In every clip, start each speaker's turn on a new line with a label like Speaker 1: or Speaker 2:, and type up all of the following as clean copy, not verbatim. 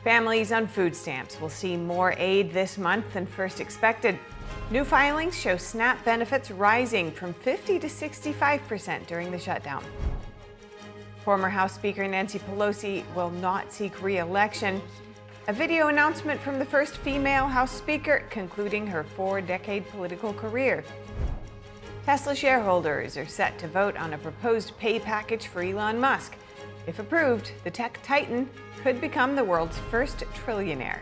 Speaker 1: Families on food stamps will see more aid this month than first expected. New filings show SNAP benefits rising from 50 to 65% during the shutdown. Former House Speaker Nancy Pelosi will not seek re-election. A video announcement from the first female House Speaker concluding her 4-decade political career. Tesla shareholders are set to vote on a proposed pay package for Elon Musk. If approved, the tech titan could become the world's first trillionaire.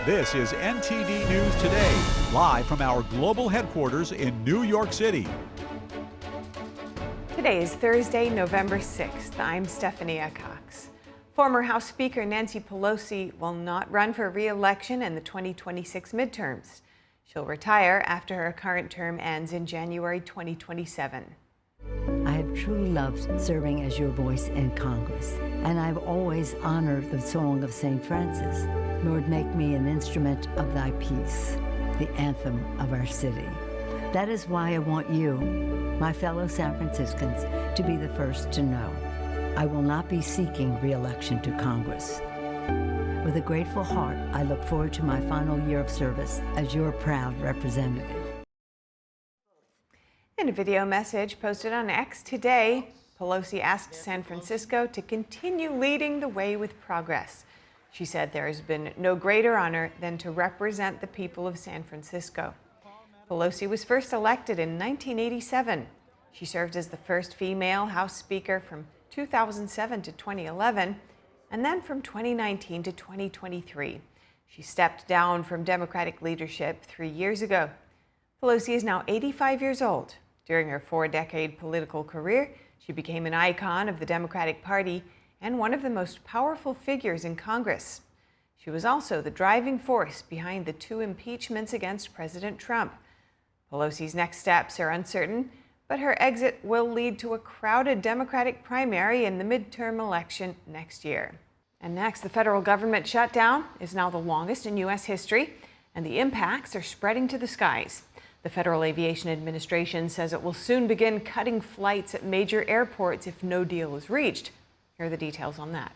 Speaker 2: This is NTD News Today, live from our global headquarters in New York City.
Speaker 1: Today is Thursday, November 6th. I'm Stephanie Cox. Former House Speaker Nancy Pelosi will not run for re-election in the 2026 midterms. She'll retire after her current term ends in January 2027.
Speaker 3: I have truly loved serving as your voice in Congress, and I've always honored the Song of St. Francis. Lord, make me an instrument of thy peace, the anthem of our city. That is why I want you, my fellow San Franciscans, to be the first to know. I will not be seeking re-election to Congress. With a grateful heart, I look forward to my final year of service as your proud representative.
Speaker 1: In a video message posted on X today, Pelosi asked San Francisco to continue leading the way with progress. She said there has been no greater honor than to represent the people of San Francisco. Pelosi was first elected in 1987. She served as the first female House Speaker from 2007 to 2011, and then from 2019 to 2023. She stepped down from Democratic leadership 3 years ago. Pelosi is now 85 years old. During her 4-decade political career, she became an icon of the Democratic Party and one of the most powerful figures in Congress. She was also the driving force behind the 2 impeachments against President Trump. Pelosi's next steps are uncertain, but her exit will lead to a crowded Democratic primary in the midterm election next year. And next, the federal government shutdown is now the longest in U.S. history, and the impacts are spreading to the skies. The Federal Aviation Administration says it will soon begin cutting flights at major airports if no deal is reached. Here are the details on that.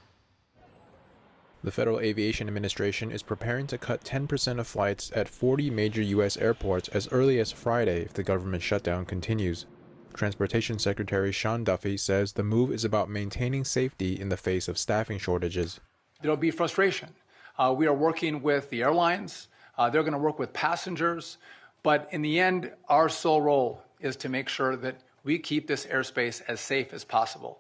Speaker 4: The Federal Aviation Administration is preparing to cut 10% of flights at 40 major U.S. airports as early as Friday if the government shutdown continues. Transportation Secretary Sean Duffy says the move is about maintaining safety in the face of staffing shortages.
Speaker 5: There'll be frustration. We are working with the airlines. They're going to work with passengers. But in the end, our sole role is to make sure that we keep this airspace as safe as possible.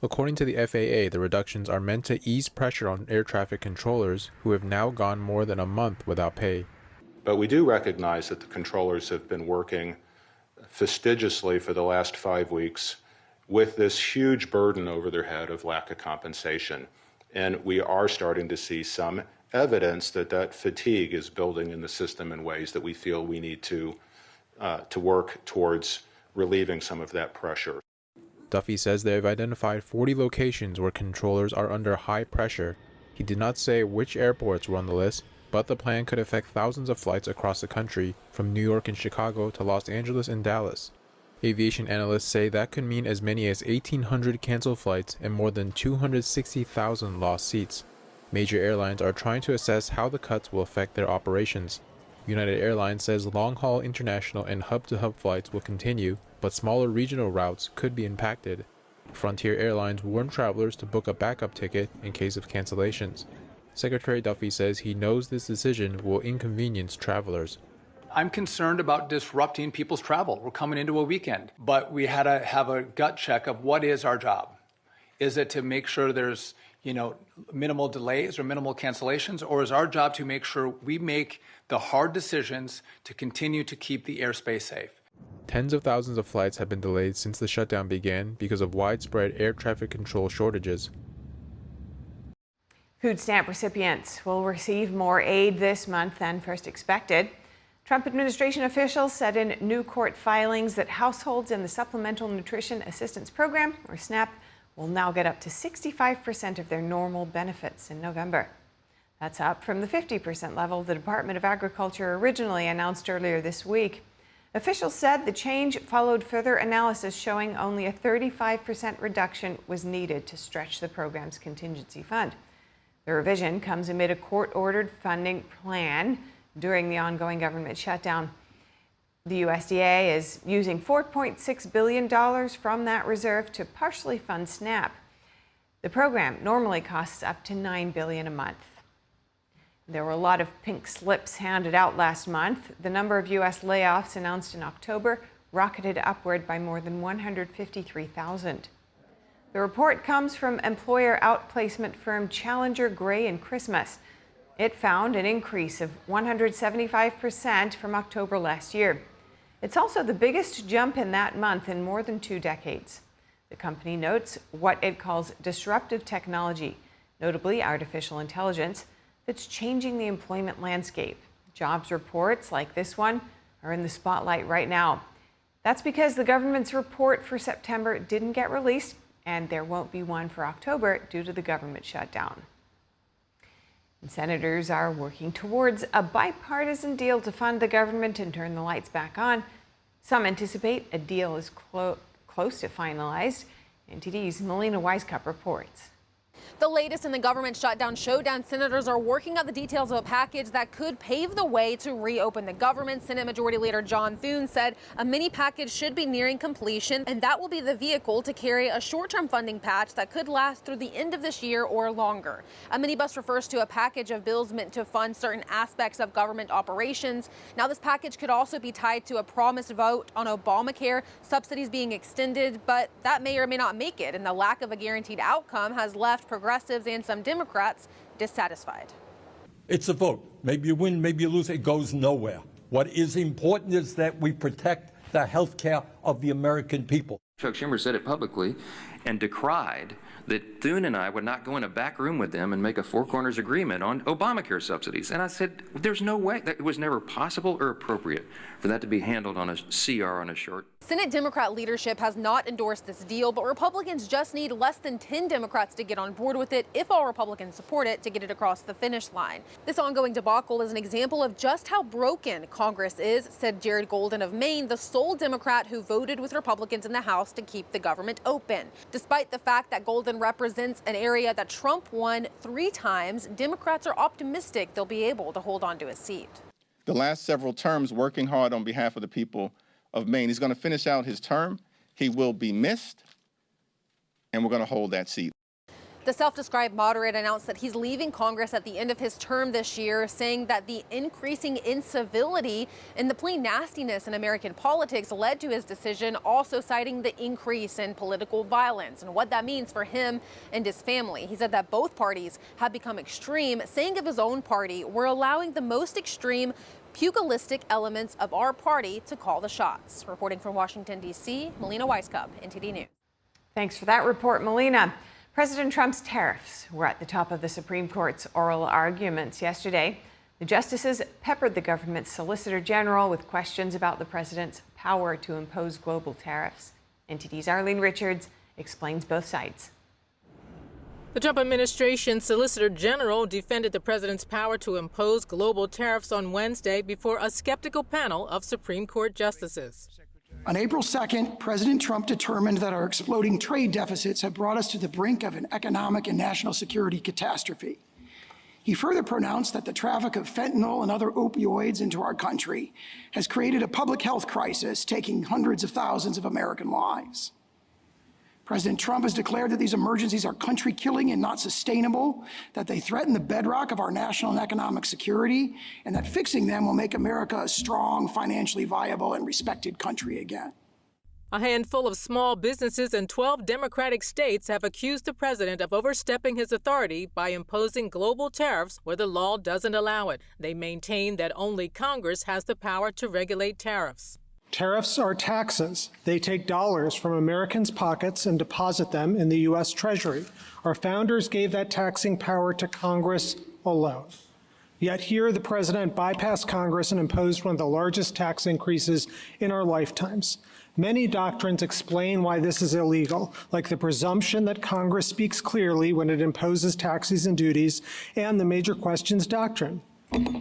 Speaker 4: According to the FAA, the reductions are meant to ease pressure on air traffic controllers who have now gone more than a month without pay.
Speaker 6: But we do recognize that the controllers have been working fastidiously for the last 5 weeks with this huge burden over their head of lack of compensation. And we are starting to see some evidence that that fatigue is building in the system in ways that we feel we need to work towards relieving some of that pressure.
Speaker 4: Duffy says they have identified 40 locations where controllers are under high pressure. He did not say which airports were on the list, but the plan could affect thousands of flights across the country, from New York and Chicago to Los Angeles and Dallas. Aviation analysts say that could mean as many as 1,800 canceled flights and more than 260,000 lost seats. Major airlines are trying to assess how the cuts will affect their operations. United Airlines says long-haul international and hub-to-hub flights will continue, but smaller regional routes could be impacted. Frontier Airlines warned travelers to book a backup ticket in case of cancellations. Secretary Duffy says he knows this decision will inconvenience travelers.
Speaker 5: I'm concerned about disrupting people's travel. We're coming into a weekend, but we had to have a gut check of what is our job. Is it to make sure there's, minimal delays or minimal cancellations, or is our job to make sure we make the hard decisions to continue to keep the airspace safe?
Speaker 4: Tens of thousands of flights have been delayed since the shutdown began because of widespread air traffic control shortages.
Speaker 1: Food stamp recipients will receive more aid this month than first expected. Trump administration officials said in new court filings that households in the Supplemental Nutrition Assistance Program, or SNAP, will now get up to 65% of their normal benefits in November. That's up from the 50% level the Department of Agriculture originally announced earlier this week. Officials said the change followed further analysis showing only a 35% reduction was needed to stretch the program's contingency fund. The revision comes amid a court-ordered funding plan during the ongoing government shutdown. The USDA is using $4.6 billion from that reserve to partially fund SNAP. The program normally costs up to $9 billion a month. There were a lot of pink slips handed out last month. The number of U.S. layoffs announced in October rocketed upward by more than 153,000. The report comes from employer outplacement firm Challenger, Gray & Christmas. It found an increase of 175% from October last year. It's also the biggest jump in that month in more than 2 decades. The company notes what it calls disruptive technology, notably artificial intelligence, that's changing the employment landscape. Jobs reports like this one are in the spotlight right now. That's because the government's report for September didn't get released, and there won't be one for October due to the government shutdown. And senators are working towards a bipartisan deal to fund the government and turn the lights back on. Some anticipate a deal is close to finalized. NTD's Melina Weiskup reports.
Speaker 7: The latest in the government shutdown showdown, senators are working out the details of a package that could pave the way to reopen the government. Senate Majority Leader John Thune said a mini package should be nearing completion, and that will be the vehicle to carry a short-term funding patch that could last through the end of this year or longer. A minibus refers to a package of bills meant to fund certain aspects of government operations. Now, this package could also be tied to a promised vote on Obamacare, subsidies being extended, but that may or may not make it, and the lack of a guaranteed outcome has left progressives and some Democrats dissatisfied.
Speaker 8: It's a vote. Maybe you win, maybe you lose. It goes nowhere. What is important is that we protect the health care of the American people.
Speaker 9: Chuck Schumer said it publicly and decried that Thune and I would not go in a back room with them and make a four corners agreement on Obamacare subsidies. And I said, there's no way. That it was never possible or appropriate for that to be handled on a CR on a short.
Speaker 7: Senate Democrat leadership has not endorsed this deal, but Republicans just need less than 10 Democrats to get on board with it if all Republicans support it to get it across the finish line. This ongoing debacle is an example of just how broken Congress is, said Jared Golden of Maine, the sole Democrat who voted with Republicans in the House to keep the government open. Despite the fact that Golden represents an area that Trump won 3 times, Democrats are optimistic they'll be able to hold on to a seat.
Speaker 10: The last several terms working hard on behalf of the people of Maine. He's going to finish out his term. He will be missed, and we're going to hold that seat.
Speaker 7: The self-described moderate announced that he's leaving Congress at the end of his term this year, saying that the increasing incivility and the plain nastiness in American politics led to his decision, also citing the increase in political violence and what that means for him and his family. He said that both parties have become extreme, saying of his own party, "We're allowing the most extreme pugilistic elements of our party to call the shots." Reporting from Washington, D.C., Melina Weiskup, NTD News.
Speaker 1: Thanks for that report, Melina. President Trump's tariffs were at the top of the Supreme Court's oral arguments yesterday. The justices peppered the government's Solicitor General with questions about the president's power to impose global tariffs. NTD's Arlene Richards explains both sides.
Speaker 11: The Trump administration's Solicitor General defended the president's power to impose global tariffs on Wednesday before a skeptical panel of Supreme Court justices.
Speaker 12: On April 2nd, President Trump determined that our exploding trade deficits had brought us to the brink of an economic and national security catastrophe. He further pronounced that the traffic of fentanyl and other opioids into our country has created a public health crisis, taking hundreds of thousands of American lives. President Trump has declared that these emergencies are country-killing and not sustainable, that they threaten the bedrock of our national and economic security, and that fixing them will make America a strong, financially viable, and respected country again.
Speaker 11: A handful of small businesses in 12 Democratic states have accused the president of overstepping his authority by imposing global tariffs where the law doesn't allow it. They maintain that only Congress has the power to regulate tariffs.
Speaker 13: Tariffs are taxes. They take dollars from Americans' pockets and deposit them in the U.S. Treasury. Our founders gave that taxing power to Congress alone. Yet here, the president bypassed Congress and imposed one of the largest tax increases in our lifetimes. Many doctrines explain why this is illegal, like the presumption that Congress speaks clearly when it imposes taxes and duties, and the major questions doctrine.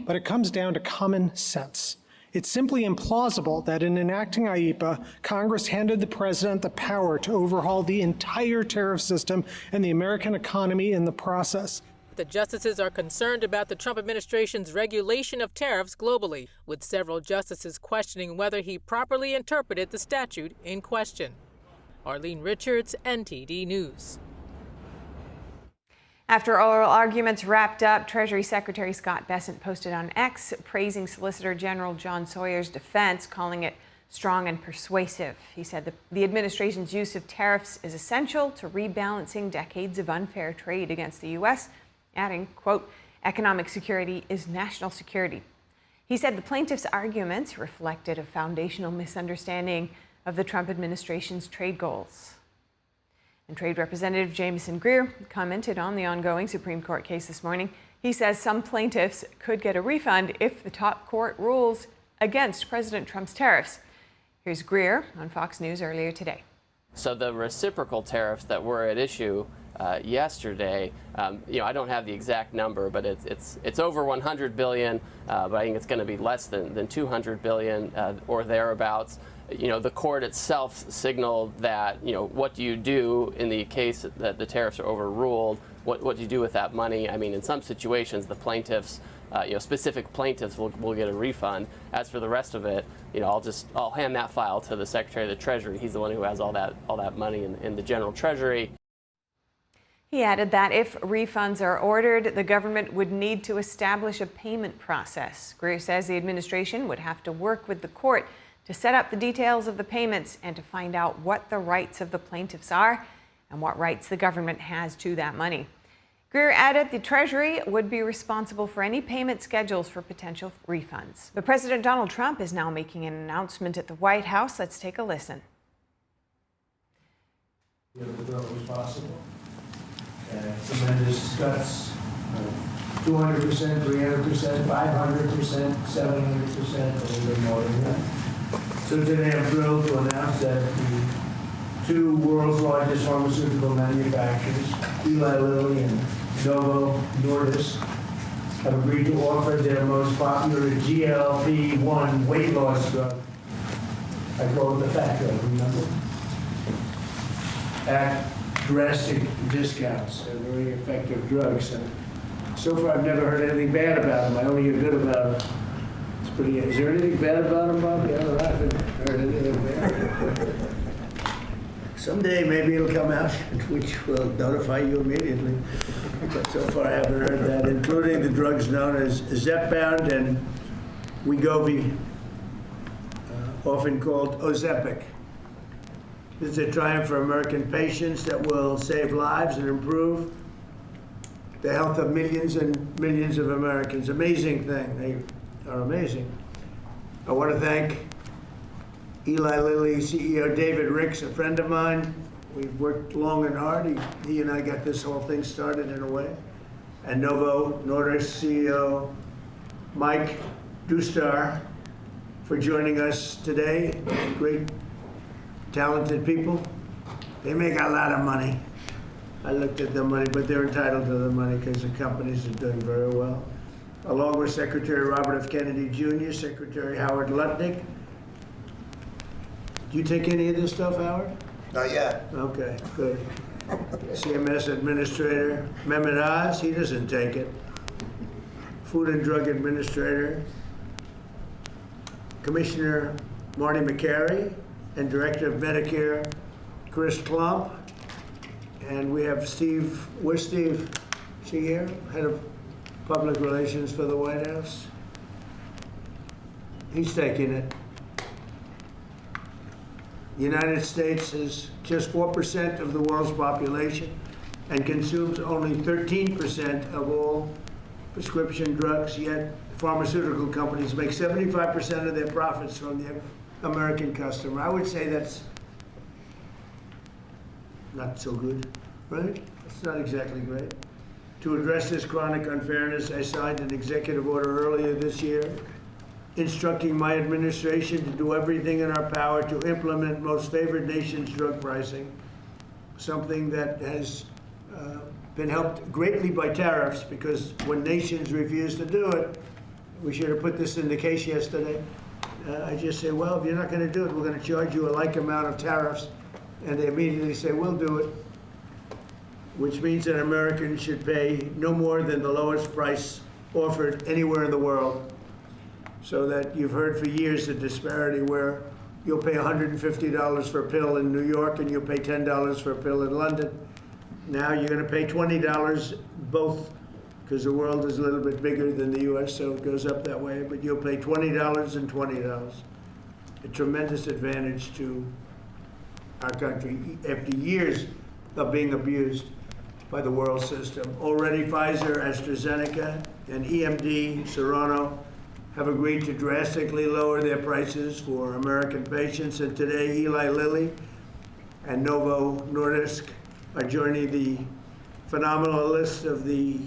Speaker 13: But it comes down to common sense. It's simply implausible that in enacting IEEPA, Congress handed the president the power to overhaul the entire tariff system and the American economy in the process.
Speaker 11: The justices are concerned about the Trump administration's regulation of tariffs globally, with several justices questioning whether he properly interpreted the statute in question. Arlene Richards, NTD News.
Speaker 1: After oral arguments wrapped up, Treasury Secretary Scott Bessent posted on X praising Solicitor General John Sawyer's defense, calling it strong and persuasive. He said the administration's use of tariffs is essential to rebalancing decades of unfair trade against the U.S., adding, quote, economic security is national security. He said the plaintiffs' arguments reflected a foundational misunderstanding of the Trump administration's trade goals. And Trade Representative Jamieson Greer commented on the ongoing Supreme Court case this morning. He says some plaintiffs could get a refund if the top court rules against President Trump's tariffs. Here's Greer on Fox News earlier today.
Speaker 14: So the reciprocal tariffs that were at issue yesterday, I don't have the exact number, but it's over 100 billion, but I think it's going to be less than 200 billion or thereabouts. The court itself signaled that, what do you do in the case that the tariffs are overruled? What do you do with that money? I mean, in some situations, the plaintiffs, specific plaintiffs will get a refund. As for the rest of it, I'll hand that file to the Secretary of the Treasury. He's the one who has all that money in the General Treasury.
Speaker 1: He added that if refunds are ordered, the government would need to establish a payment process. Greer says the administration would have to work with the court to set up the details of the payments and to find out what the rights of the plaintiffs are and what rights the government has to that money. Greer added the Treasury would be responsible for any payment schedules for potential refunds. But President Donald Trump is now making an announcement at the White House. Let's take a listen.
Speaker 15: The bill was possible. Tremendous cuts, 200%, 300%, 500%, 700%, a little bit more than that. So today I'm thrilled to announce that the two world's largest pharmaceutical manufacturers, Eli Lilly and Novo Nordisk, have agreed to offer their most popular GLP-1 weight loss drug. I call it the fat drug, remember? At drastic discounts. They're very effective drugs. And so far I've never heard anything bad about them. I only hear good about them. It's pretty. Is there anything bad about them, Bob? Yeah, I haven't heard anything bad. Someday maybe it'll come out, which will notify you immediately. But so far I haven't heard that, including the drugs known as Zepbound and Wegovy, often called Ozempic. This is a triumph for American patients that will save lives and improve the health of millions and millions of Americans. Amazing thing. They are amazing. I want to thank Eli Lilly CEO David Ricks, a friend of mine. We've worked long and hard. He and I got this whole thing started in a way. And Novo Nordisk CEO Mike Dustar for joining us today. Great, talented people. They make a lot of money. I looked at the money, but they're entitled to the money because the companies are doing very well. Along with Secretary Robert F. Kennedy Jr., Secretary Howard Lutnick. Do you take any of this stuff, Howard?
Speaker 16: Not yet.
Speaker 15: Okay, good. CMS Administrator Mehmet Oz, he doesn't take it. Food and Drug Administrator Commissioner Marty McCary, and Director of Medicare Chris Klump. And we have Steve, where's Steve? Is he here? Head of Public Relations for the White House. He's taking it. The United States is just 4% of the world's population and consumes only 13% of all prescription drugs, yet pharmaceutical companies make 75% of their profits from the American customer. I would say that's not so good, right? It's not exactly great. To address this chronic unfairness, I signed an executive order earlier this year instructing my administration to do everything in our power to implement most favored nations drug pricing, something that has been helped greatly by tariffs, because when nations refuse to do it, we should have put this in the case yesterday. I just say, well, if you're not going to do it, we're going to charge you a like amount of tariffs. And they immediately say, we'll do it, which means that Americans should pay no more than the lowest price offered anywhere in the world. So that you've heard for years the disparity where you'll pay $150 for a pill in New York and you'll pay $10 for a pill in London. Now you're going to pay $20 both, because the world is a little bit bigger than the U.S., so it goes up that way. But you'll pay $20 and $20. A tremendous advantage to our country after years of being abused by the world system. Already Pfizer, AstraZeneca, and EMD, Serrano, have agreed to drastically lower their prices for American patients. And today, Eli Lilly and Novo Nordisk are joining the phenomenal list of the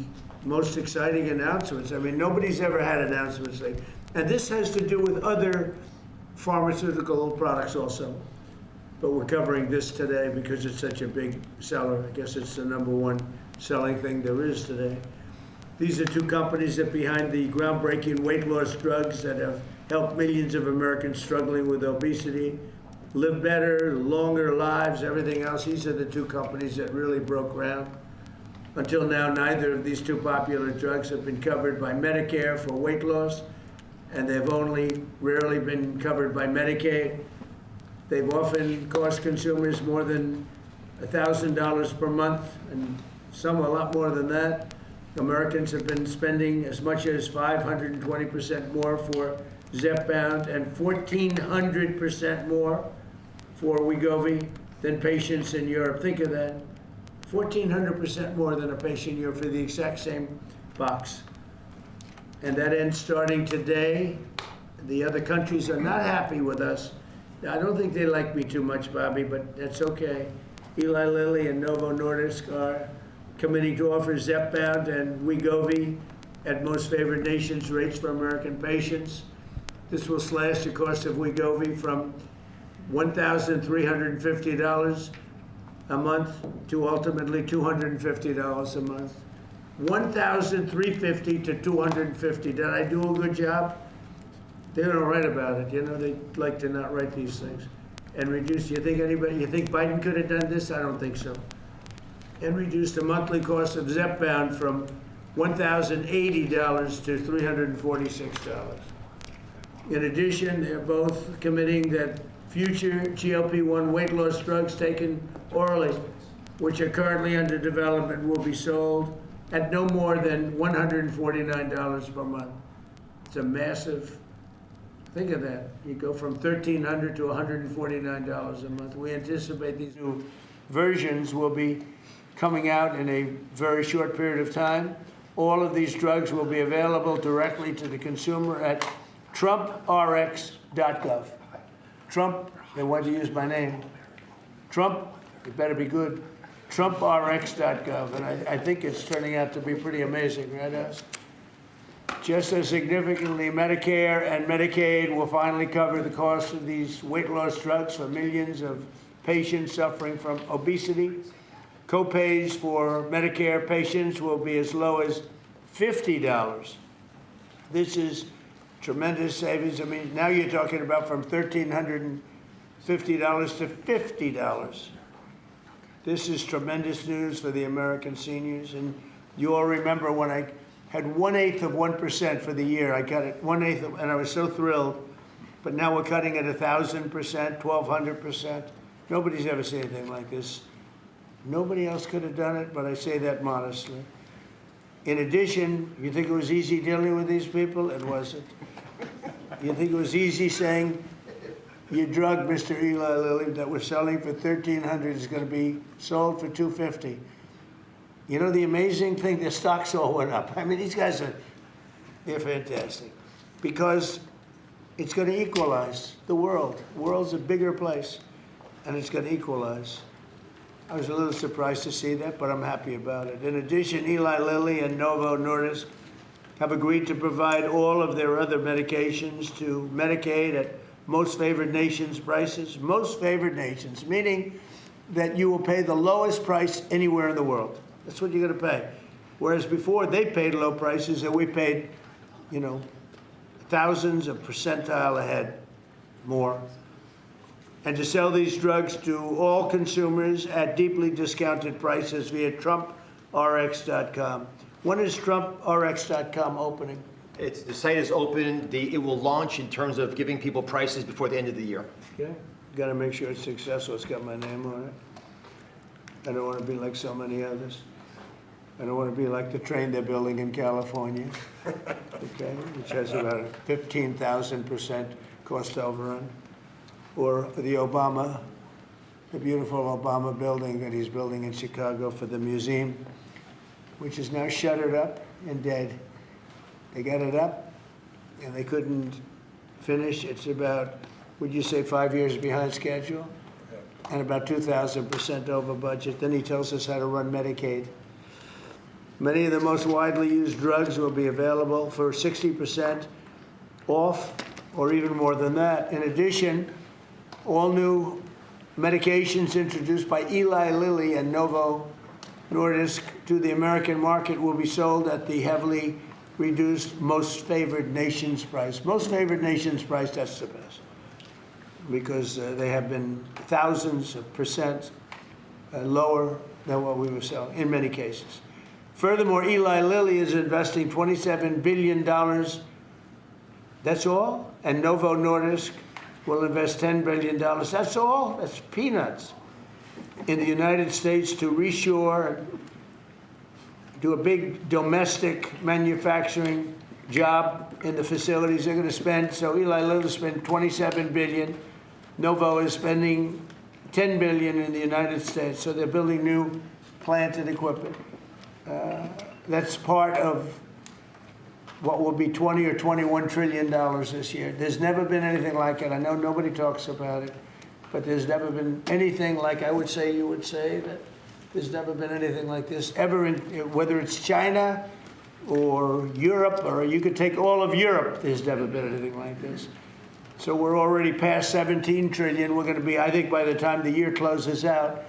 Speaker 15: most exciting announcements. I mean, nobody's ever had announcements like, and this has to do with other pharmaceutical products also. But we're covering this today because it's such a big seller. I guess it's the #1 selling thing there is today. These are two companies that behind the groundbreaking weight loss drugs that have helped millions of Americans struggling with obesity live better, longer lives, everything else. These are the two companies that really broke ground. Until now, neither of these two popular drugs have been covered by Medicare for weight loss, and they've only rarely been covered by Medicaid. They've often cost consumers more than $1,000 per month, and some a lot more than that. Americans have been spending as much as 520% more for Zepbound and 1,400% more for Wegovy than patients in Europe. Think of that. 1,400% more than a patient in Europe for the exact same box. And that ends starting today. The other countries are not happy with us. I don't think they like me too much, Bobby, but that's okay. Eli Lilly and Novo Nordisk are committing to offer Zepbound and Wegovy at most favored nations rates for American patients. This will slash the cost of Wegovy from $1,350 a month to ultimately $250 a month. $1,350 to $250. Did I do a good job? They don't write about it. You know, they like to not write these things. And reduce, you think Biden could have done this? I don't think so. And reduce the monthly cost of Zepbound from $1,080 to $346. In addition, they're both committing that future GLP-1 weight loss drugs taken orally, which are currently under development, will be sold at no more than $149 per month. It's a massive, think of that. You go from $1,300 to $149 a month. We anticipate these new versions will be coming out in a very short period of time. All of these drugs will be available directly to the consumer at TrumpRx.gov. Trump, they want to use my name. Trump, it better be good. TrumpRx.gov. And I think it's turning out to be pretty amazing, right? Just as significantly, Medicare and Medicaid will finally cover the cost of these weight loss drugs for millions of patients suffering from obesity. Co-pays for Medicare patients will be as low as $50. This is tremendous savings. I mean, now you're talking about from $1,350 to $50. This is tremendous news for the American seniors. And you all remember when I had 1/8 of 1% for the year. I got it 1/8, and I was so thrilled. But now we're cutting it 1,000%, 1,200%. Nobody's ever seen anything like this. Nobody else could have done it, but I say that modestly. In addition, you think it was easy dealing with these people? It wasn't. You think it was easy saying your drug, Mr. Eli Lilly, that we're selling for $1,300 is going to be sold for $250. You know, the amazing thing, the stocks all went up. I mean, these guys they're fantastic. Because it's going to equalize the world. The world's a bigger place, and it's going to equalize. I was a little surprised to see that, but I'm happy about it. In addition, Eli Lilly and Novo Nordisk have agreed to provide all of their other medications to Medicaid at most favored nations prices. Most favored nations, meaning that you will pay the lowest price anywhere in the world. That's what you're going to pay. Whereas before they paid low prices and we paid, thousands of percentile ahead more. And to sell these drugs to all consumers at deeply discounted prices via TrumpRx.com. When is TrumpRx.com opening?
Speaker 16: The site is open. It will launch in terms of giving people prices before the end of the year.
Speaker 15: Okay. Got to make sure it's successful. It's got my name on it. I don't want to be like so many others. I don't want to be like the train they're building in California, okay, which has about a 15,000% cost overrun. Or the beautiful Obama building that he's building in Chicago for the museum, which is now shuttered up and dead. They got it up and they couldn't finish. It's about, would you say, 5 years behind schedule? And about 2,000% over budget. Then he tells us how to run Medicaid. Many of the most widely used drugs will be available for 60% off or even more than that. In addition, all new medications introduced by Eli Lilly and Novo Nordisk to the American market will be sold at the heavily reduced most favored nations price. Most favored nations price, that's the best, because they have been thousands of percent lower than what we were selling in many cases. Furthermore, Eli Lilly is investing $27 billion. That's all? And Novo Nordisk will invest $10 billion. That's all? That's peanuts. In the United States to reshore, do a big domestic manufacturing job in the facilities they're going to spend. So Eli Lilly spent $27 billion. Novo is spending $10 billion in the United States. So they're building new plant and equipment. That's part of what will be $20 or $21 trillion this year. There's never been anything like it. I know nobody talks about it, but there's never been anything like, I would say, you would say that there's never been anything like this ever, whether it's China or Europe, or you could take all of Europe, there's never been anything like this. So we're already past 17 trillion. We're going to be, I think by the time the year closes out,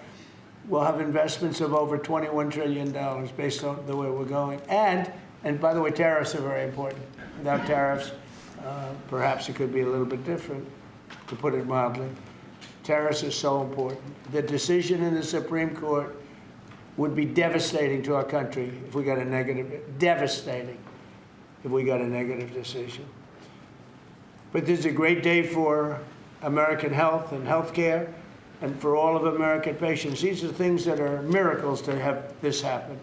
Speaker 15: we'll have investments of over $21 trillion based on the way we're going. And by the way, tariffs are very important. Without tariffs, perhaps it could be a little bit different, to put it mildly. Tariffs are so important. The decision in the Supreme Court would be devastating to our country if we got a negative, devastating if we got a negative decision. But this is a great day for American health and health care and for all of American patients. These are things that are miracles to have this happen.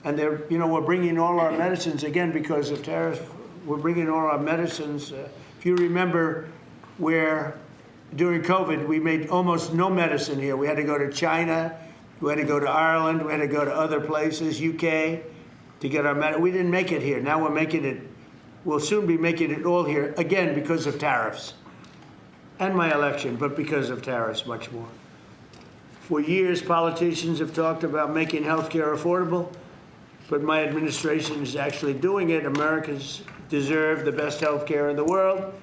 Speaker 15: And they're, we're bringing all our medicines, again, because of tariffs, we're bringing all our medicines. If you remember where during COVID, we made almost no medicine here. We had to go to China, we had to go to Ireland, we had to go to other places, UK, to get our medicine. We didn't make it here. Now we're making it, we'll soon be making it all here, again, because of tariffs. And my election, but because of tariffs, much more. For years, politicians have talked about making health care affordable, but my administration is actually doing it. Americans deserve the best health care in the world,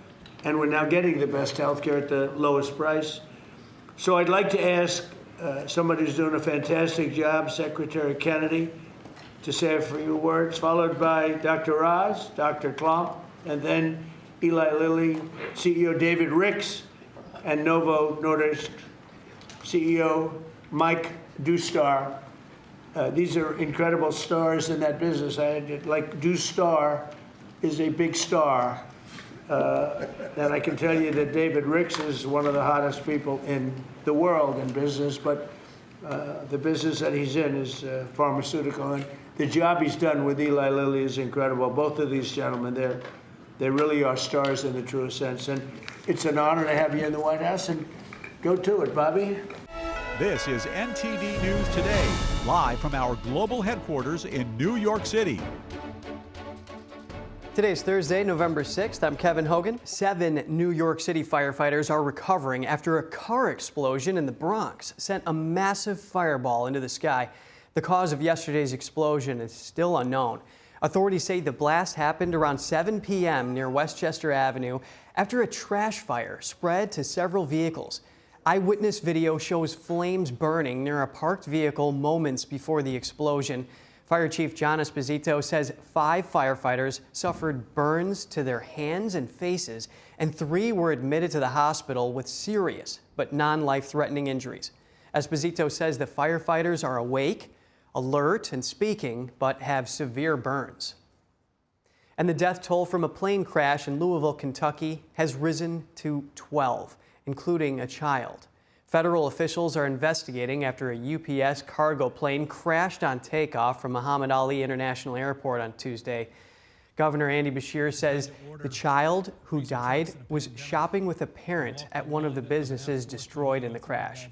Speaker 15: and we're now getting the best health care at the lowest price. So I'd like to ask somebody who's doing a fantastic job, Secretary Kennedy, to say a few words, followed by Dr. Oz, Dr. Klump, and then Eli Lilly, CEO David Ricks, and Novo Nordisk CEO Mike Dustar. These are incredible stars in that business. Like Dustar is a big star. And I can tell you that David Ricks is one of the hottest people in the world in business, but the business that he's in is pharmaceutical. And the job he's done with Eli Lilly is incredible. Both of these gentlemen, they really are stars in the truest sense. And it's an honor to have you in the White House. And go to it, Bobby.
Speaker 2: This is NTD News Today, live from our global headquarters in New York City.
Speaker 17: Today is Thursday, November 6th. I'm Kevin Hogan. 7 New York City firefighters are recovering after a car explosion in the Bronx sent a massive fireball into the sky. The cause of yesterday's explosion is still unknown. Authorities say the blast happened around 7 p.m. near Westchester Avenue after a trash fire spread to several vehicles. Eyewitness video shows flames burning near a parked vehicle moments before the explosion. Fire Chief John Esposito says 5 firefighters suffered burns to their hands and faces, and 3 were admitted to the hospital with serious but non-life-threatening injuries. Esposito says the firefighters are awake, alert, and speaking, but have severe burns. And the death toll from a plane crash in Louisville, Kentucky has risen to 12, including a child. Federal officials are investigating after a UPS cargo plane crashed on takeoff from Muhammad Ali International Airport on Tuesday. Governor Andy Beshear says the child who died was shopping with a parent at one of the businesses destroyed in the crash.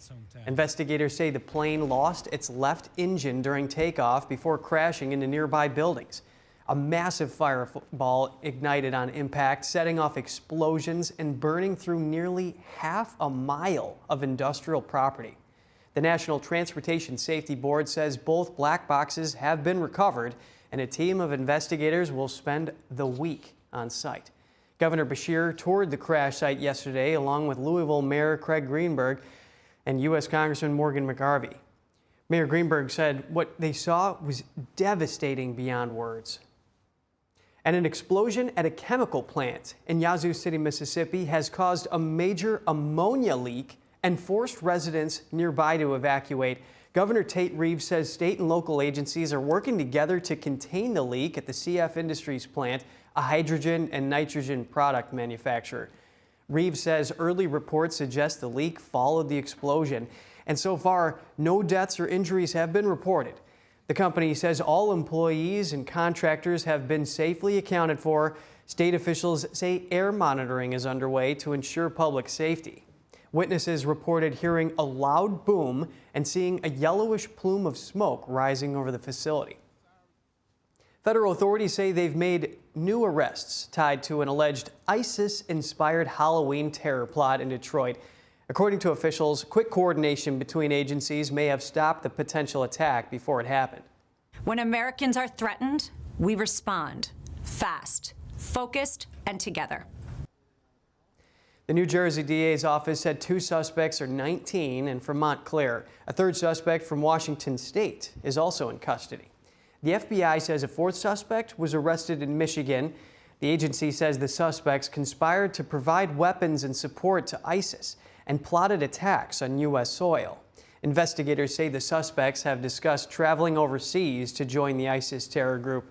Speaker 17: Investigators say the plane lost its left engine during takeoff before crashing into nearby buildings. A massive fireball ignited on impact, setting off explosions and burning through nearly half a mile of industrial property. The National Transportation Safety Board says both black boxes have been recovered, and a team of investigators will spend the week on site. Governor Beshear toured the crash site yesterday along with Louisville Mayor Craig Greenberg and U.S. Congressman Morgan McGarvey. Mayor Greenberg said what they saw was devastating beyond words. And an explosion at a chemical plant in Yazoo City, Mississippi has caused a major ammonia leak and forced residents nearby to evacuate. Governor Tate Reeves says state and local agencies are working together to contain the leak at the CF Industries plant, a hydrogen and nitrogen product manufacturer. Reeves says early reports suggest the leak followed the explosion, and so far, no deaths or injuries have been reported. The company says all employees and contractors have been safely accounted for. State officials say air monitoring is underway to ensure public safety. Witnesses reported hearing a loud boom and seeing a yellowish plume of smoke rising over the facility. Federal authorities say they've made new arrests tied to an alleged ISIS-inspired Halloween terror plot in Detroit. According to officials, quick coordination between agencies may have stopped the potential attack before it happened.
Speaker 18: When Americans are threatened, we respond fast, focused, and together.
Speaker 17: The New Jersey DA's office said 2 suspects are 19 and from Montclair. A 3rd suspect from Washington State is also in custody. The FBI says a 4th suspect was arrested in Michigan. The agency says the suspects conspired to provide weapons and support to ISIS and plotted attacks on U.S. soil. Investigators say the suspects have discussed traveling overseas to join the ISIS terror group.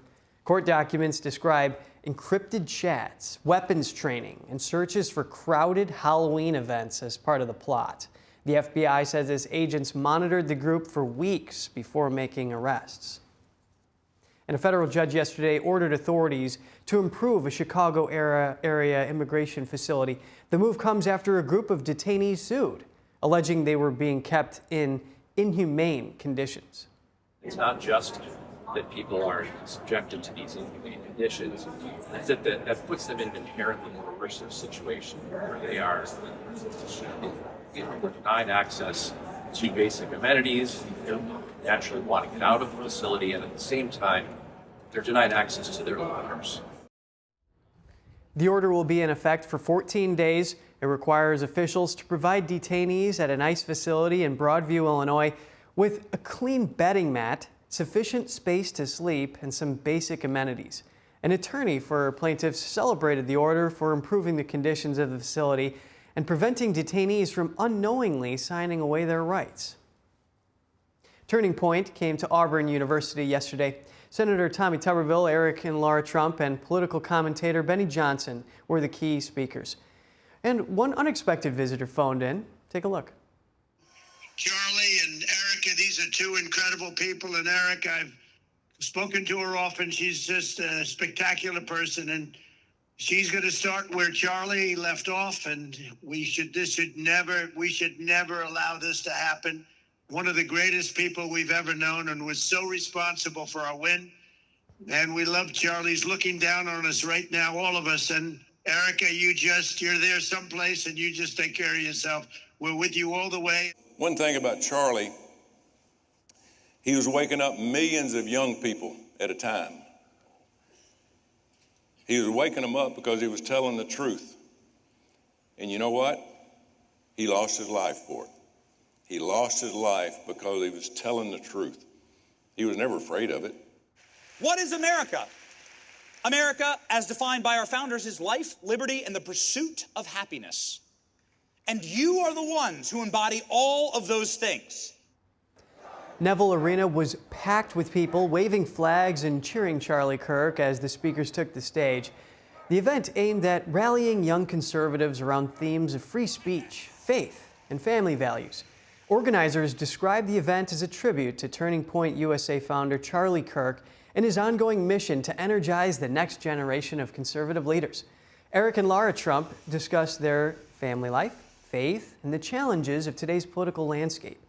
Speaker 17: Court documents describe encrypted chats, weapons training, and searches for crowded Halloween events as part of the plot. The FBI says its agents monitored the group for weeks before making arrests. And a federal judge yesterday ordered authorities to improve a Chicago area immigration facility. The move comes after a group of detainees sued, alleging they were being kept in inhumane conditions.
Speaker 19: It's not just that people are subjected to these inhumane conditions, it's that puts them in an inherently coercive situation where they are denied access to basic amenities. They're naturally want to get out of the facility, and at the same time, they're denied access to their lawyers.
Speaker 17: The order will be in effect for 14 days. It requires officials to provide detainees at an ICE facility in Broadview, Illinois, with a clean bedding mat, sufficient space to sleep, and some basic amenities. An attorney for plaintiffs celebrated the order for improving the conditions of the facility and preventing detainees from unknowingly signing away their rights. Turning point came to Auburn University yesterday. Senator Tommy Tuberville, Eric and Laura Trump, and political commentator Benny Johnson were the key speakers. And one unexpected visitor phoned in. Take a look.
Speaker 15: Charlie and Erica, these are 2 incredible people. And Eric, I've spoken to her often. She's just a spectacular person. And she's going to start where Charlie left off. And we should never allow this to happen. One of the greatest people we've ever known and was so responsible for our win. And we love Charlie's looking down on us right now, all of us. And Erica, you're there someplace and you just take care of yourself. We're with you all the way.
Speaker 20: One thing about Charlie, he was waking up millions of young people at a time. He was waking them up because he was telling the truth. And you know what? He lost his life for it. He lost his life because he was telling the truth. He was never afraid of it.
Speaker 21: What is America? America, as defined by our founders, is life, liberty, and the pursuit of happiness. And you are the ones who embody all of those things.
Speaker 17: Neville Arena was packed with people waving flags and cheering Charlie Kirk as the speakers took the stage. The event aimed at rallying young conservatives around themes of free speech, faith, and family values. Organizers described the event as a tribute to Turning Point USA founder Charlie Kirk and his ongoing mission to energize the next generation of conservative leaders. Eric and Laura Trump discussed their family life, faith, and the challenges of today's political landscape.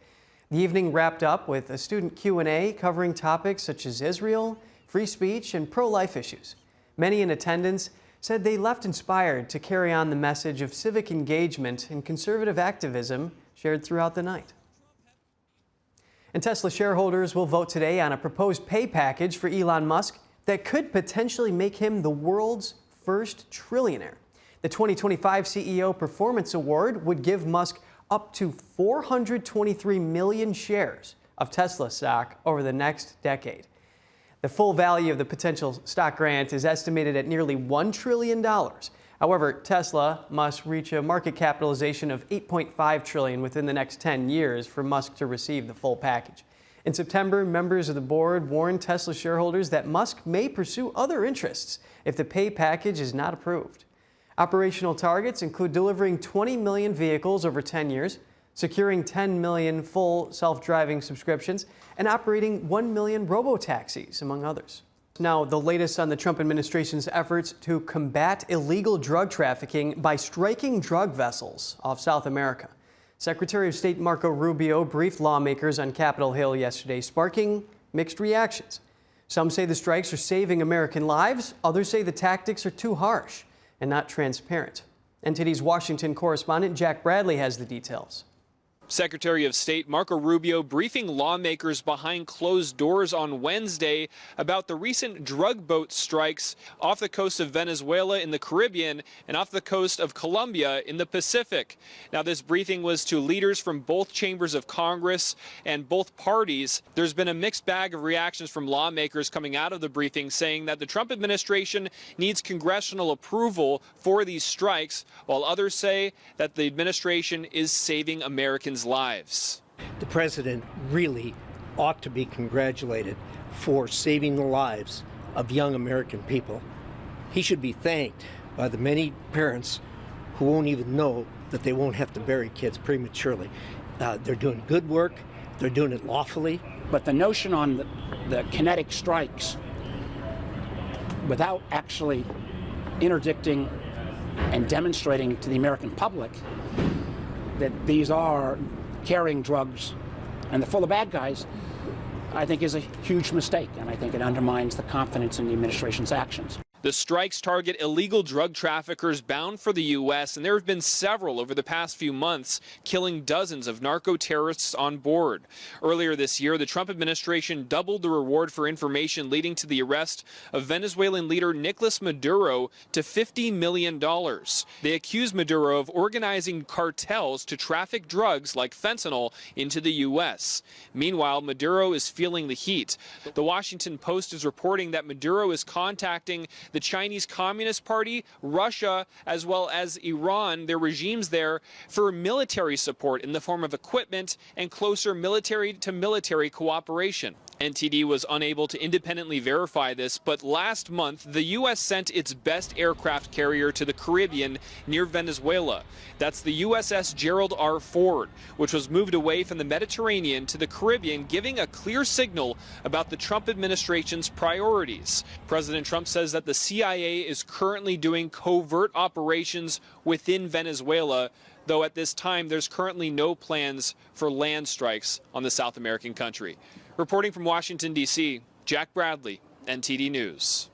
Speaker 17: The evening wrapped up with a student Q&A covering topics such as Israel, free speech, and pro-life issues. Many in attendance said they left inspired to carry on the message of civic engagement and conservative activism shared throughout the night. And Tesla shareholders will vote today on a proposed pay package for Elon Musk that could potentially make him the world's first trillionaire. The 2025 CEO Performance Award would give Musk up to 423 million shares of Tesla stock over the next decade. The full value of the potential stock grant is estimated at nearly $1 trillion. However, Tesla must reach a market capitalization of $8.5 trillion within the next 10 years for Musk to receive the full package. In September, members of the board warned Tesla shareholders that Musk may pursue other interests if the pay package is not approved. Operational targets include delivering 20 million vehicles over 10 years, securing 10 million full self-driving subscriptions, and operating 1 million robo-taxis, among others. Now, the latest on the Trump administration's efforts to combat illegal drug trafficking by striking drug vessels off South America. Secretary of State Marco Rubio briefed lawmakers on Capitol Hill yesterday, sparking mixed reactions. Some say the strikes are saving American lives. Others say the tactics are too harsh and not transparent. NTD's Washington correspondent Jack Bradley has the details.
Speaker 22: Secretary of State Marco Rubio briefing lawmakers behind closed doors on Wednesday about the recent drug boat strikes off the coast of Venezuela in the Caribbean and off the coast of Colombia in the Pacific. Now, this briefing was to leaders from both chambers of Congress and both parties. There's been a mixed bag of reactions from lawmakers coming out of the briefing saying that the Trump administration needs congressional approval for these strikes, while others say that the administration is saving Americans' lives.
Speaker 23: The president really ought to be congratulated for saving the lives of young American people. He should be thanked by the many parents who won't even know that they won't have to bury kids prematurely. They're doing good work. They're doing it lawfully.
Speaker 24: But the notion on the kinetic strikes without actually interdicting and demonstrating to the American public that these are carrying drugs and they're full of bad guys, I think is a huge mistake, and I think it undermines the confidence in the administration's actions.
Speaker 22: The strikes target illegal drug traffickers bound for the U.S., and there have been several over the past few months, killing dozens of narco-terrorists on board. Earlier this year, the Trump administration doubled the reward for information leading to the arrest of Venezuelan leader Nicolas Maduro to $50 million. They accused Maduro of organizing cartels to traffic drugs like fentanyl into the U.S. Meanwhile, Maduro is feeling the heat. The Washington Post is reporting that Maduro is contacting the Chinese Communist Party, Russia, as well as Iran, their regimes there, for military support in the form of equipment and closer military-to-military cooperation. NTD was unable to independently verify this, but last month, the U.S. sent its best aircraft carrier to the Caribbean near Venezuela. That's the USS Gerald R. Ford, which was moved away from the Mediterranean to the Caribbean, giving a clear signal about the Trump administration's priorities. President Trump says that the CIA is currently doing covert operations within Venezuela, though at this time there's currently no plans for land strikes on the South American country. Reporting from Washington, D.C., Jack Bradley, NTD News.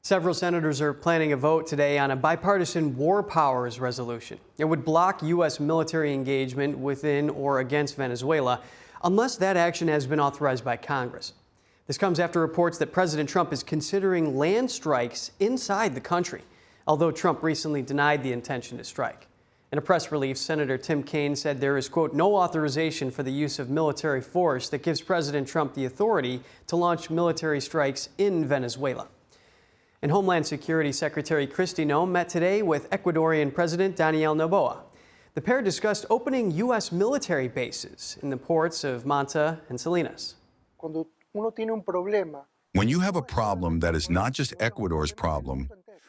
Speaker 17: Several senators are planning a vote today on a bipartisan war powers resolution. It would block U.S. military engagement within or against Venezuela unless that action has been authorized by Congress. This comes after reports that President Trump is considering land strikes inside the country, although Trump recently denied the intention to strike. In a press release, Senator Tim Kaine said there is, quote, no authorization for the use of military force that gives President Trump the authority to launch military strikes in Venezuela. And Homeland Security Secretary Kristi Noem met today with Ecuadorian President Daniel Noboa. The pair discussed opening U.S. military bases in the ports of Manta and Salinas.
Speaker 3: When you have a problem that is not just Ecuador's problem,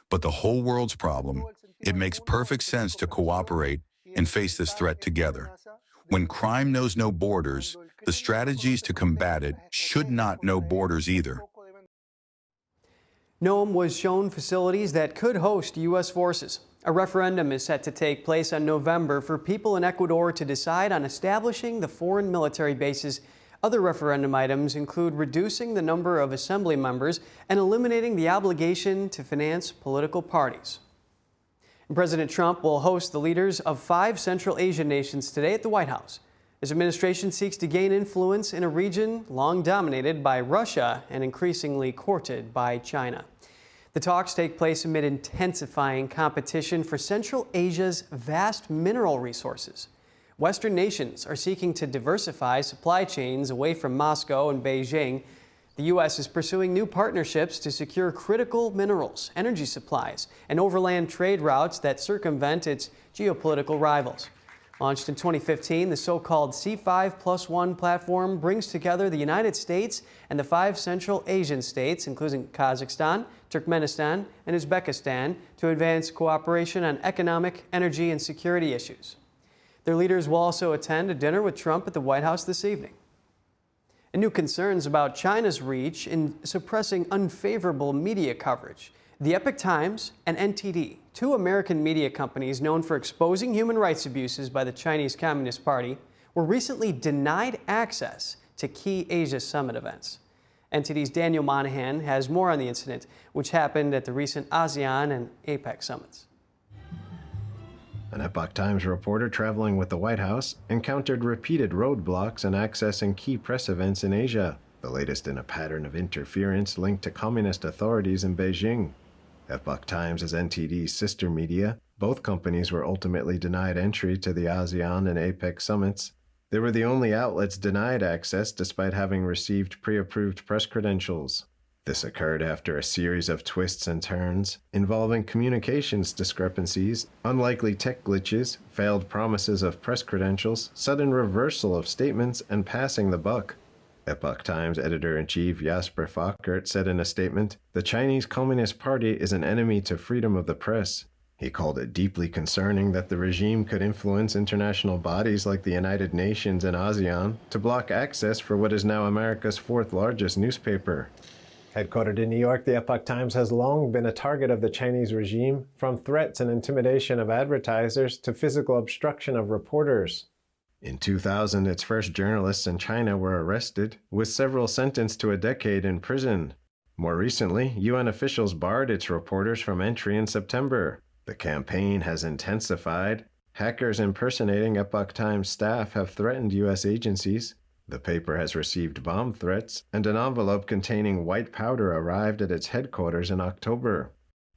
Speaker 3: but the whole world's problem, it makes perfect sense to cooperate and face this threat together. When crime knows no borders, the strategies to combat it should not know borders either.
Speaker 17: Noem was shown facilities that could host U.S. forces. A referendum is set to take place in November for people in Ecuador to decide on establishing the foreign military bases. Other referendum items include reducing the number of assembly members and eliminating the obligation to finance political parties. And President Trump will host the leaders of 5 Central Asian nations today at the White House. His administration seeks to gain influence in a region long dominated by Russia and increasingly courted by China. The talks take place amid intensifying competition for Central Asia's vast mineral resources. Western nations are seeking to diversify supply chains away from Moscow and Beijing. The U.S. is pursuing new partnerships to secure critical minerals, energy supplies, and overland trade routes that circumvent its geopolitical rivals. Launched in 2015, the so-called C5+1 platform brings together the United States and the 5 Central Asian states, including Kazakhstan, Turkmenistan, and Uzbekistan, to advance cooperation on economic, energy, and security issues. Their leaders will also attend a dinner with Trump at the White House this evening. And new concerns about China's reach in suppressing unfavorable media coverage. The Epoch Times and NTD, 2 American media companies known for exposing human rights abuses by the Chinese Communist Party, were recently denied access to key Asia Summit events. NTD's Daniel Monahan has more on the incident, which happened at the recent ASEAN and APEC summits.
Speaker 4: An Epoch Times reporter traveling with the White House encountered repeated roadblocks in accessing key press events in Asia, the latest in a pattern of interference linked to communist authorities in Beijing. Epoch Times is NTD's sister media. Both companies were ultimately denied entry to the ASEAN and APEC summits. They were the only outlets denied access despite having received pre-approved press credentials. This occurred after a series of twists and turns involving communications discrepancies, unlikely tech glitches, failed promises of press credentials, sudden reversal of statements, and passing the buck. Epoch Times editor-in-chief Jasper Fokkert said in a statement, "The Chinese Communist Party is an enemy to freedom of the press." He called it deeply concerning that the regime could influence international bodies like the United Nations and ASEAN to block access for what is now America's 4th largest newspaper. Headquartered in New York, the Epoch Times has long been a target of the Chinese regime, from threats and intimidation of advertisers to physical obstruction of reporters. In 2000, its first journalists in China were arrested, with several sentenced to a decade in prison. More recently, UN officials barred its reporters from entry in September. The campaign has intensified. Hackers impersonating Epoch Times staff have threatened U.S. agencies. The paper has received bomb threats, and an envelope containing white powder arrived at its headquarters in October.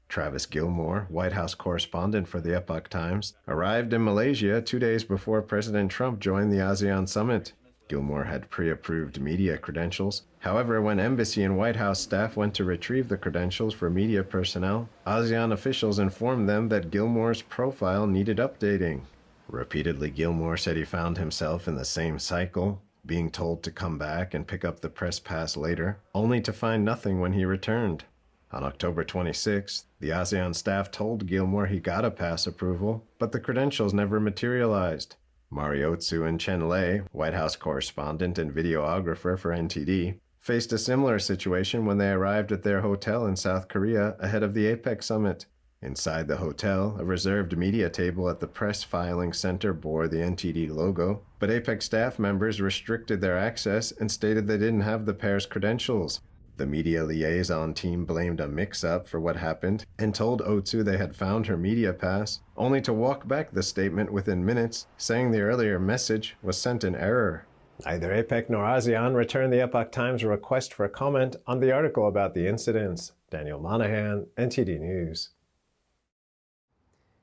Speaker 4: Travis Gilmore, White House correspondent for the Epoch Times, arrived in Malaysia 2 days before President Trump joined the ASEAN summit. Gilmore had pre-approved media credentials. However, when embassy and White House staff went to retrieve the credentials for media personnel, ASEAN officials informed them that Gilmore's profile needed updating. Repeatedly, Gilmore said he found himself in the same cycle, being told to come back and pick up the press pass later, only to find nothing when he returned. On October 26th, the ASEAN staff told Gilmore he got a pass approval, but the credentials never materialized. Mariotsu and Chen Lei, White House correspondent and videographer for NTD, faced a similar situation when they arrived at their hotel in South Korea ahead of the APEC summit. Inside the hotel, a reserved media table at the press filing center bore the NTD logo, but APEC staff members restricted their access and stated they didn't have the pair's credentials. The media liaison team blamed a mix-up for what happened and told O2 they had found her media pass, only to walk back the statement within minutes, saying the earlier message was sent in error. Neither APEC nor ASEAN returned the Epoch Times request for comment on the article about the incidents. Daniel Monahan, NTD News.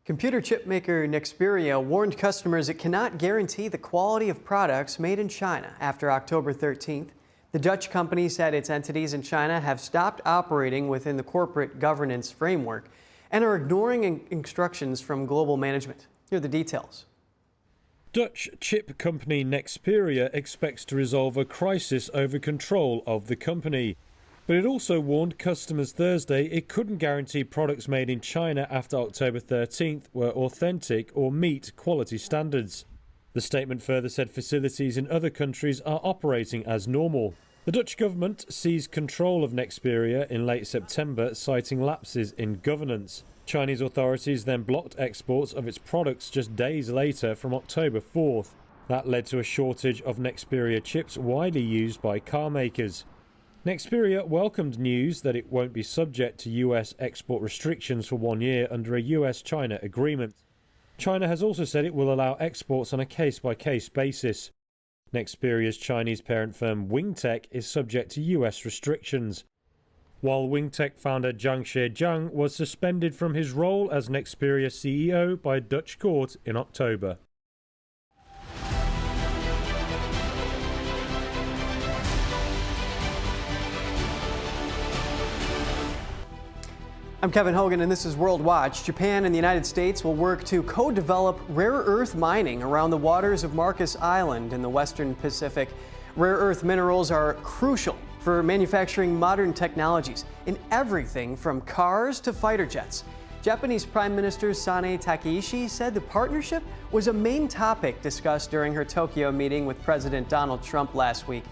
Speaker 17: Computer chip maker Nexperia warned customers it cannot guarantee the quality of products made in China after October 13th. The Dutch company said its entities in China have stopped operating within the corporate governance framework and are ignoring instructions from global management. Here are the details.
Speaker 5: Dutch chip company Nexperia expects to resolve a crisis over control of the company. But it also warned customers Thursday it couldn't guarantee products made in China after October 13th were authentic or meet quality standards. The statement further said facilities in other countries are operating as normal. The Dutch government seized control of Nexperia in late September, citing lapses in governance. Chinese authorities then blocked exports of its products just days later from October 4th. That led to a shortage of Nexperia chips widely used by car makers. Nexperia welcomed news that it won't be subject to US export restrictions for 1 year under a US-China agreement. China has also said it will allow exports on a case-by-case basis. Nexperia's Chinese parent firm Wingtech is subject to US restrictions. While Wingtech founder Zhang Shejiang was suspended from his role as Nexperia CEO by a Dutch court in October.
Speaker 17: I'm Kevin Hogan, and this is World Watch. Japan and the United States will work to co-develop rare earth mining around the waters of Marcus Island in the Western Pacific. Rare earth minerals are crucial for manufacturing modern technologies in everything from cars to fighter jets. Japanese Prime Minister Sanae Takaishi said the partnership was a main topic discussed during her Tokyo meeting with President Donald Trump last week.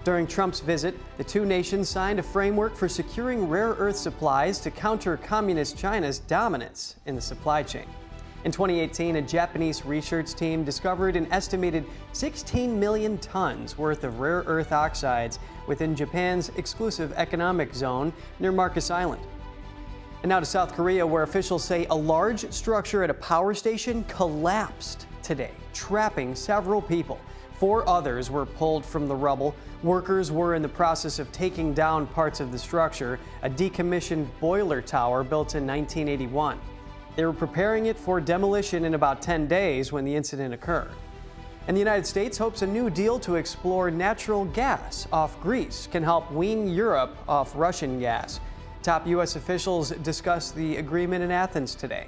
Speaker 17: During Trump's visit, the two nations signed a framework for securing rare earth supplies to counter Communist China's dominance in the supply chain. In 2018, a Japanese research team discovered an estimated 16 million tons worth of rare earth oxides within Japan's exclusive economic zone near Marcus Island. And now to South Korea, where officials say a large structure at a power station collapsed today, trapping several people. 4 others were pulled from the rubble. Workers were in the process of taking down parts of the structure, a decommissioned boiler tower built in 1981. They were preparing it for demolition in about 10 days when the incident occurred. And the United States hopes a new deal to explore natural gas off Greece can help wean Europe off Russian gas. Top U.S. officials discussed the agreement in Athens today.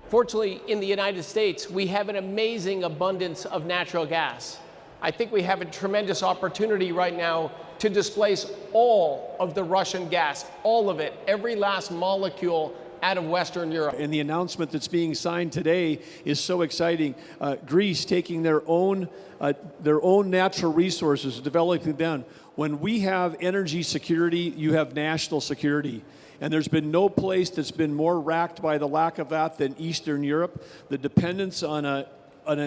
Speaker 6: Fortunately, in the United States, we have an amazing abundance of natural gas. I think we have a tremendous opportunity right now to displace all of the Russian gas, all of it, every last molecule out of Western Europe.
Speaker 8: And the announcement that's being signed today is so exciting. Greece taking their own natural resources, developing them. When we have energy security, you have national security. And there's been no place that's been more racked by the lack of that than Eastern Europe. The dependence on an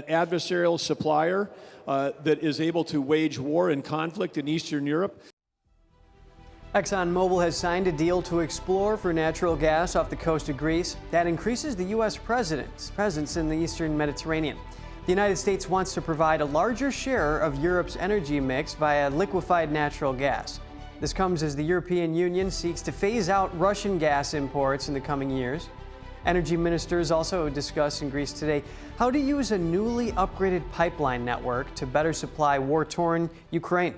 Speaker 8: adversarial supplier that is able to wage war and conflict in Eastern Europe.
Speaker 17: ExxonMobil has signed a deal to explore for natural gas off the coast of Greece that increases the U.S. presence in the eastern Mediterranean. The United States wants to provide a larger share of Europe's energy mix via liquefied natural gas. This comes as the European Union seeks to phase out Russian gas imports in the coming years. Energy ministers also discussed in Greece today how to use a newly upgraded pipeline network to better supply war-torn Ukraine.